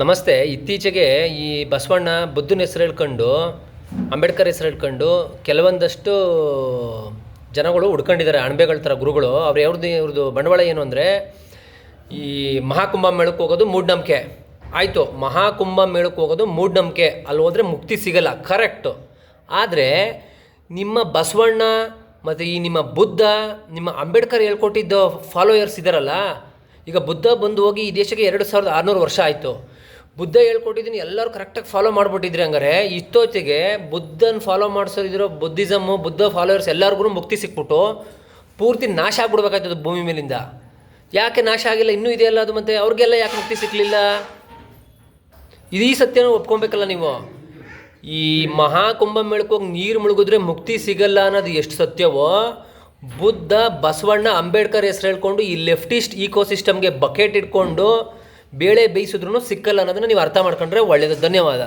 ನಮಸ್ತೆ. ಇತ್ತೀಚೆಗೆ ಈ ಬಸವಣ್ಣ ಬುದ್ಧನ ಹೆಸರು ಹೇಳ್ಕೊಂಡು, ಅಂಬೇಡ್ಕರ್ ಹೆಸರು ಹೇಳ್ಕೊಂಡು ಕೆಲವೊಂದಷ್ಟು ಜನಗಳು ಹುಡ್ಕೊಂಡಿದ್ದಾರೆ, ಅಣಬೆಗಳ ಥರ ಗುರುಗಳು. ಇವ್ರದ್ದು ಬಂಡವಾಳ ಏನು ಅಂದರೆ, ಈ ಮಹಾಕುಂಭಮೇಳಕ್ಕೆ ಹೋಗೋದು ಮೂಢನಂಬಿಕೆ. ಆಯಿತು, ಮಹಾಕುಂಭಮೇಳಕ್ಕೆ ಹೋಗೋದು ಮೂಢನಂಬಿಕೆ, ಅಲ್ಲಿ ಹೋದರೆ ಮುಕ್ತಿ ಸಿಗಲ್ಲ, ಕರೆಕ್ಟು. ಆದರೆ ನಿಮ್ಮ ಬಸವಣ್ಣ ಮತ್ತು ಈ ನಿಮ್ಮ ಬುದ್ಧ, ನಿಮ್ಮ ಅಂಬೇಡ್ಕರ್ ಹೇಳ್ಕೊಟ್ಟಿದ್ದ ಫಾಲೋಯರ್ಸ್ ಇದ್ದಾರಲ್ಲ, ಈಗ ಬುದ್ಧ ಬಂದು ಹೋಗಿ ಈ ದೇಶಕ್ಕೆ 2600 ವರ್ಷ ಆಯಿತು. ಬುದ್ಧ ಹೇಳ್ಕೊಟ್ಟಿದ್ದೀನಿ ಎಲ್ಲರೂ ಕರೆಕ್ಟಾಗಿ ಫಾಲೋ ಮಾಡಿಬಿಟ್ಟಿದ್ರಿ. ಹಂಗಾರೆ ಇಷ್ಟೊತ್ತಿಗೆ ಬುದ್ಧನ ಫಾಲೋ ಮಾಡಿಸೋದಿರೋ ಬುದ್ಧಿಸಮ್ಮು, ಬುದ್ಧ ಫಾಲೋವರ್ಸ್ ಎಲ್ಲರಿಗೂ ಮುಕ್ತಿ ಸಿಕ್ಬಿಟ್ಟು ಪೂರ್ತಿ ನಾಶ ಆಗ್ಬಿಡ್ಬೇಕಾಯ್ತದ ಭೂಮಿ ಮೇಲಿಂದ. ಯಾಕೆ ನಾಶ ಆಗಿಲ್ಲ? ಇನ್ನೂ ಇದೆಯಲ್ಲ ಅದು, ಮತ್ತು ಅವ್ರಿಗೆಲ್ಲ ಯಾಕೆ ಮುಕ್ತಿ ಸಿಕ್ಕಲಿಲ್ಲ? ಇದೀ ಸತ್ಯನೂ ಒಪ್ಕೊಬೇಕಲ್ಲ ನೀವು. ಈ ಮಹಾಕುಂಭಮೇಳಕ್ಕೆ ಹೋಗಿ ನೀರು ಮುಳುಗಿದ್ರೆ ಮುಕ್ತಿ ಸಿಗಲ್ಲ ಅನ್ನೋದು ಎಷ್ಟು ಸತ್ಯವೋ, ಬುದ್ಧ, ಬಸವಣ್ಣ, ಅಂಬೇಡ್ಕರ್ ಹೆಸರು ಹೇಳ್ಕೊಂಡು ಈ ಲೆಫ್ಟಿಸ್ಟ್ ಈಕೋಸಿಸ್ಟಮ್ಗೆ ಬಕೆಟ್ ಇಟ್ಕೊಂಡು ಬೇಳೆ ಬೇಯಿಸಿದ್ರೂ ಸಿಕ್ಕಲ್ಲ ಅನ್ನೋದನ್ನು ನೀವು ಅರ್ಥ ಮಾಡ್ಕೊಂಡ್ರೆ ಒಳ್ಳೆಯದು. ಧನ್ಯವಾದ.